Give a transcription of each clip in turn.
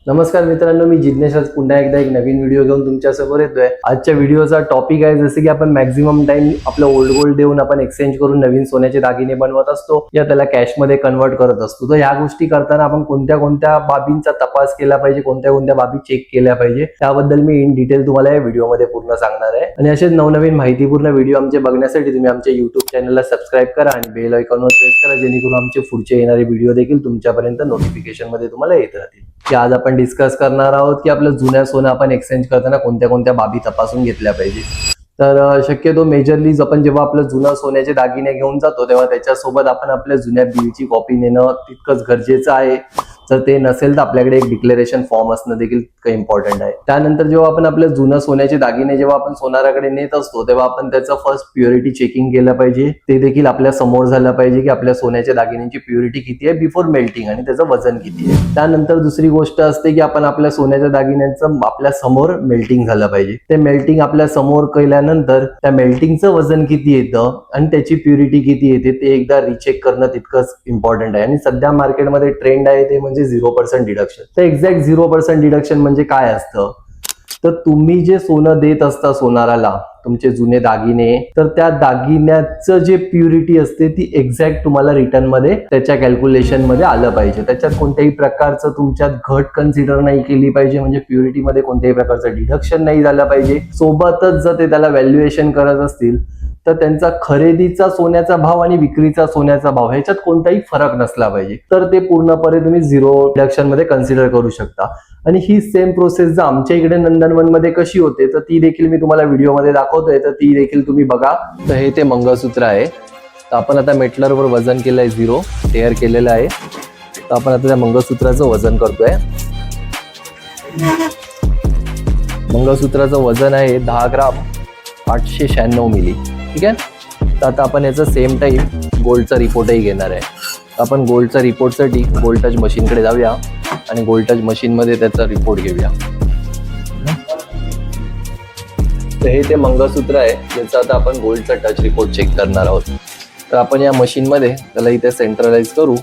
नमस्कार मित्रांनो, मी जिज्ञेश आज पुन्हा एकदा एक नवीन व्हिडिओ घेऊन तुमच्या समोर येतोय। आजच्या व्हिडिओचा टॉपिक आहे जसे की आपण मॅक्झिमम टाइम आपलं ओल्ड गोल्ड देऊन आपण एक्सचेंज करून नवीन सोन्याचे दागिने बनवत असतो या त्याला कॅश मध्ये कन्वर्ट करत असतो। तर ह्या गोष्टी करताना आपण कोणत्या कोणत्या बाबींचा तपास केला पाहिजे, कोणत्या कोणत्या बाबी चेक केल्या पाहिजे त्याबद्दल मी इन डिटेल तुम्हाला या व्हिडिओमध्ये पूर्ण सांगणार आहे। आणि असे नवनवीन माहितीपूर्ण व्हिडिओ आमचे बघण्यासाठी तुम्ही आमच्या YouTube चॅनलला सबस्क्राइब करा आणि बेल आयकॉनवर प्रेस करा, जेणेकरून आमचे पुढचे येणारे व्हिडिओ देखील तुमच्यापर्यंत नोटिफिकेशन मध्ये तुम्हाला येत राहतील। की आज आपण डिस्कस करणार आहोत की आपलं जुन्या सोनं आपण एक्सचेंज करताना कोणत्या कोणत्या बाबी तपासून घेतल्या पाहिजे। तर शक्यतो मेजरली आपण जेव्हा आपलं जुनं सोन्याचे दागिने घेऊन जातो तेव्हा त्याच्यासोबत आपण आपल्या जुन्या बिलची कॉपी नेणं तितकंच गरजेचं आहे। जर ते नसेल तर आपल्याकडे एक डिक्लेरेशन फॉर्म असणं देखील काही इम्पॉर्टंट आहे। त्यानंतर जेव्हा आपण आपल्या जुनं सोन्याचे दागिने जेव्हा आपण सोनाराकडे नेत असतो तेव्हा आपण त्याचं फर्स्ट प्युरिटी चेकिंग केलं पाहिजे। ते देखील आपल्या समोर झालं पाहिजे की आपल्या सोन्याच्या दागिन्यांची प्युरिटी किती आहे बिफोर मेल्टिंग आणि त्याचं वजन किती आहे। त्यानंतर दुसरी गोष्ट असते की आपण आपल्या सोन्याच्या दागिन्यांचं आपल्या समोर मेल्टिंग झालं पाहिजे। ते मेल्टिंग आपल्या समोर केल्यानंतर त्या मेल्टिंगचं वजन किती येतं आणि त्याची प्युरिटी किती येते ते एकदा रिचेक करणं तितकंच इम्पॉर्टंट आहे। आणि सध्या मार्केटमध्ये ट्रेंड आहे ते म्हणजे 0% डिडक्शन। तर एक्झॅक्ट 0% डिडक्शन म्हणजे काय असतं, तर तुम्ही जे सोनं देत असता सोनाराला तुमचे जुने दागिने, तर त्या दागिन्याचं जे प्युरिटी असते ती एक्झॅक्ट तुम्हाला रिटर्न मध्ये त्याच्या कॅल्क्युलेशन मध्ये आलं पाहिजे। त्याच्यात कोणत्याही प्रकारचं तुमच्यात घट कन्सिडर नाही केली पाहिजे, म्हणजे प्युरिटी मध्ये कोणत्याही प्रकारचं डिडक्शन नाही झालं पाहिजे। सोबतच जर ते त्याला व्हॅल्युएशन करत असतील तर त्यांचा खरेदीचा सोन्याचा भाव आणि विक्रीचा सोन्याचा भाव ह्याच्यात कोणताही फरक नसला पाहिजे, तर ते पूर्णपणे तुम्ही 0 डिडक्शन मध्ये कन्सिडर करू शकता। आणि ही सेम प्रोसेस जर आमच्या इकडे नंदनवन मध्ये कशी होते तर ती देखील मी तुम्हाला व्हिडिओमध्ये दाखवतोय, तर ती देखील तुम्ही बघा। तर हे ते मंगळसूत्र आहे। तर आपण आता मेटलरवर वजन केलंय 0 टेअर केलेलं आहे। तर आपण आता त्या मंगळसूत्राचं वजन करतोय। मंगळसूत्राचं वजन आहे 10 ग्राम 896 मिली। ठीक आहे। तर आता आपण याचा सेम टाइम गोल्डचा रिपोर्टही घेणार आहे। तर आपण गोल्डचा रिपोर्टसाठी गोल्ड टच मशीनकडे जाऊया आणि गोल्ड टच मशीन मध्ये त्याचा रिपोर्ट घेऊया। तर हे ते मंगळसूत्र आहे ज्याचा आता आपण गोल्डचा टच रिपोर्ट चेक करणार आहोत। तर आपण या मशीन मध्ये त्याला इथे सेंट्रलाइज करू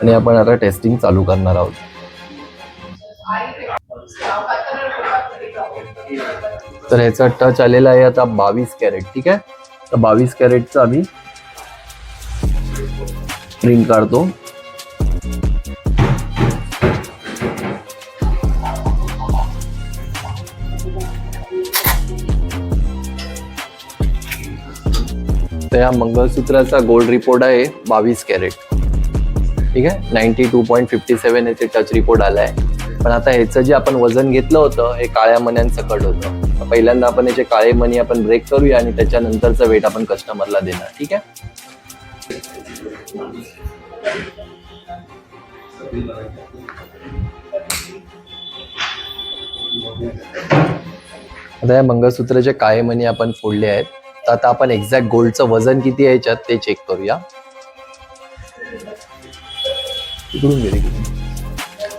आणि आपण आता टेस्टिंग चालू करणार आहोत। तर ह्याचा टच आलेला आहे आता 22 कॅरेट। ठीक आहे। तर 22 कॅरेटचा आम्ही प्रिंट काढतो। तर या मंगळसूत्राचा गोल्ड रिपोर्ट आहे 22 कॅरेट। ठीक आहे। 92.57 याचे टच रिपोर्ट आलाय। पण आता ह्याचं जे आपण वजन घेतलं होतं हे काळ्या मण्यांसकट होतं। पहिल्यांदा आपण याचे काळे मणी आपण ब्रेक करूया आणि त्याच्यानंतरचं वेट आपण कस्टमरला देणार। ठीक आहे। आता या मंगळसूत्राचे काळे मणी आपण फोडले आहेत। तर आता आपण एक्झॅक्ट गोल्डचं वजन किती आहे याच्यात ते चेक करूया।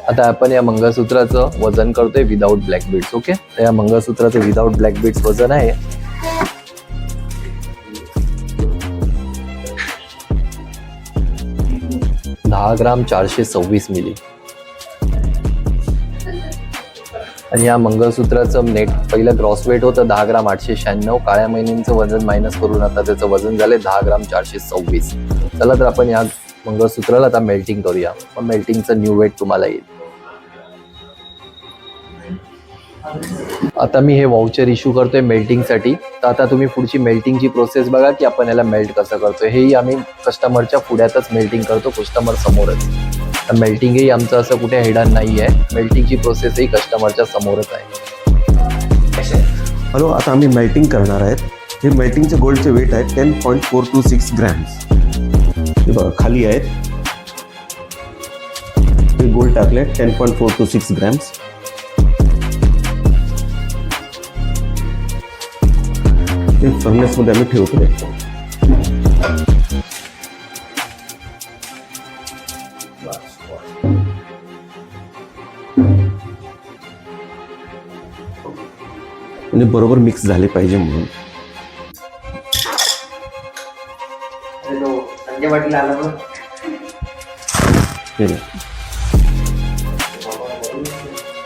आता आपण या मंगळसूत्राचं वजन करतोय विदाउट ब्लॅक बीड्स। ओके। तर या मंगळसूत्राचं विदाउट ब्लॅक बीड्स वजन आहे 10 ग्राम 426 मिली। आणि या मंगळसूत्राचं नेट पहिलं ग्रॉस वेट होतं 10 ग्राम 896। काळ्या महिन्यांचं वजन मायनस करून आता त्याचं वजन झालंय 10 ग्राम 426। चला तर आपण या मंगळसूत्राला आता मेल्टिंग करूया। मग मेल्टिंगचं न्यू वेट तुम्हाला येईल। आता मी हे वाउचर इश्यू करतोय मेल्टिंग साठी। तर आता तुम्ही पुढची मेल्टिंगची प्रोसेस बघा की आपण याला मेल्ट कसं करतोय। हेही आम्ही कस्टमरच्या पुढ्यातच मेल्टिंग करतो, कस्टमर समोरच। तर मेल्टिंगही आमचं असं कुठे हिडन नाही आहे, मेल्टिंगची प्रोसेसही कस्टमरच्या समोरच आहे। हॅलो, आता आम्ही मेल्टिंग करणार आहेत। हे मेल्टिंगचे गोल्डचे वेट आहे 10.426 ग्रॅम्स। हे बघा खाली आहेत, हे गोल्ड टाकले 10.426 ग्रॅम्स। हे फर्नेस मध्ये आम्ही ठेवतोय। म्हणजे बरोबर मिक्स झाले पाहिजे म्हणून। वाटलं आलं बघ. हे घ्या.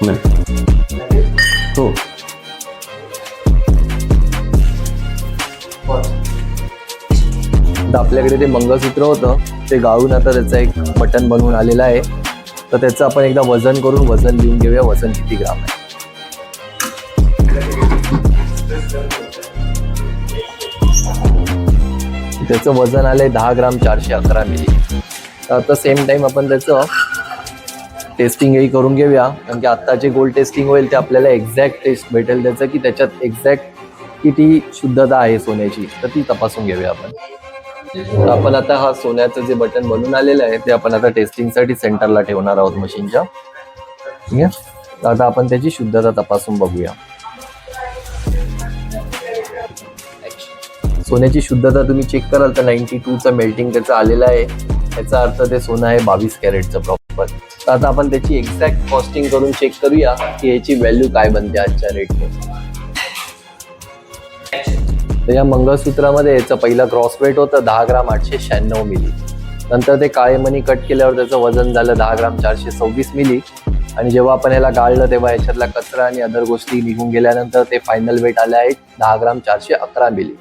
नाही. हो आता आपल्याकडे ते मंगळसूत्र होतं ते गाळून आता त्याचं एक बटन बनवून आलेलं आहे. तर त्याचं आपण एकदा वजन करून वजन लिहून घेऊया, वजन किती ग्राम आहे. त्याचं वजन आलंय 10 ग्राम 411 मिली. तर आता सेम टाइम आपण त्याचं टेस्टिंगही करून घेऊया, कारण की आता जे गोल्ड टेस्टिंग होईल ते आपल्याला एक्झॅक्ट टेस्ट भेटेल त्याचं, की त्याच्यात एक्झॅक्ट किती शुद्धता आहे सोन्याची, तर ती तपासून घेऊया आपण. तर आपण आता हा सोन्याचं जे बटन बनवून आलेलं आहे ते आपण आता टेस्टिंगसाठी सेंटरला ठेवणार आहोत मशीनच्या. ठीक आहे, तर आता आपण त्याची शुद्धता तपासून बघूया. सोन्याची शुद्धता तुम्ही चेक कराल तर 92चं मेल्टिंग त्याचं आलेलं आहे. याचा अर्थ ते सोनं आहे 22 कॅरेटचं प्रॉपर. तर आता आपण त्याची एक्झॅक्ट कॉस्टिंग करून चेक करूया की याची व्हॅल्यू काय बनते आजच्या रेटने. तर या मंगळसूत्रामध्ये याचं पहिलं क्रॉस वेट होतं 10 ग्राम 896 मिली. नंतर ते काळे मणी कट केल्यावर त्याचं वजन झालं 10 ग्राम 426 मिली. आणि जेव्हा आपण याला गाळलं तेव्हा याच्यातला कचरा आणि अदर गोष्टी निघून गेल्यानंतर ते फायनल वेट आले आहे 10 ग्राम 411 मिली.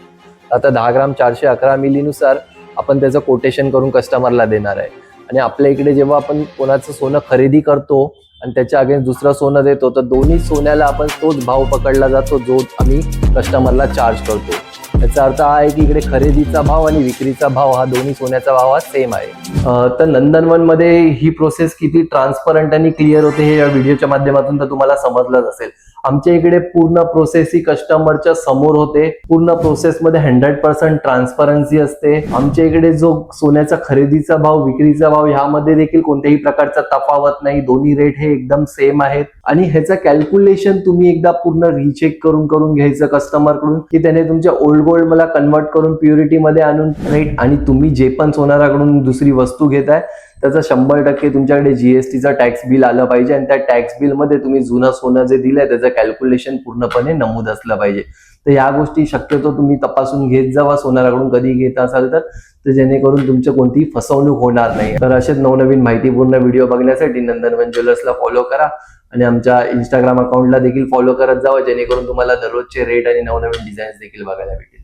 आता 10 ग्राम 411 मिलीनुसार आपण त्याचं कोटेशन करून कस्टमरला देणार आहे. आणि आपल्या इकडे जेव्हा आपण कोणाचं सोनं खरेदी करतो आणि त्याच्या अगेन्स्ट दुसरं सोनं देतो तर दोन्ही सोन्याला आपण तोच भाव पकडला जातो जो आम्ही कस्टमरला चार्ज करतो. याचा अर्थ हा आहे की इकडे खरेदीचा भाव आणि विक्रीचा भाव हा दोन्ही सोन्याचा भाव हा सेम आहे. तर नंदनवन मध्ये ही प्रोसेस किती ट्रान्सपरंट आणि क्लिअर होते हे या व्हिडिओच्या माध्यमातून तर तुम्हाला समजलंच असेल. आमच्या इकडे पूर्ण प्रोसेस ही कस्टमरच्या समोर होते. पूर्ण प्रोसेसमध्ये 100% ट्रान्सपरन्सी असते. आमच्या इकडे जो सोन्याचा खरेदीचा भाव विक्रीचा भाव ह्यामध्ये देखील कोणत्याही प्रकारचा तफावत नाही. दोन्ही रेट हे एकदम सेम आहेत. आणि ह्याचं कॅल्क्युलेशन तुम्ही एकदा पूर्ण रिचेक करून घ्यायचं कस्टमर कडून की त्याने तुमच्या ओल्ड गोल्ड मला कन्वर्ट करून प्युरिटी मध्ये आणून राईट. आणि तुम्ही जे पण सोनाराकडून दुसरी वस्तू घेताय त्याचं 100% तुमच्याकडे जीएसटीचा टॅक्स बिल आलं पाहिजे. आणि त्या टॅक्स बिल मध्ये तुम्ही जुनं सोनं जे दिलंय त्याचं कॅल्क्युलेशन पूर्णपणे नमूद असलं पाहिजे. तर या गोष्टी शक्यतो तुम्ही तपासून घेत जावा सोनाराकडून कधी घेत असाल तर जेणेकरून तुमची कोणतीही फसवणूक होणार नाही. तर असेच नवनवीन माहितीपूर्ण व्हिडिओ बघण्यासाठी नंदनवन ज्वेलर्सला फॉलो करा आणि आमच्या इंस्टाग्राम अकाउंटला देखील फॉलो करत जावा, जेणेकरून तुम्हाला दररोजचे रेट आणि नवनवीन डिझाईन्स देखील बघायला भेटेल.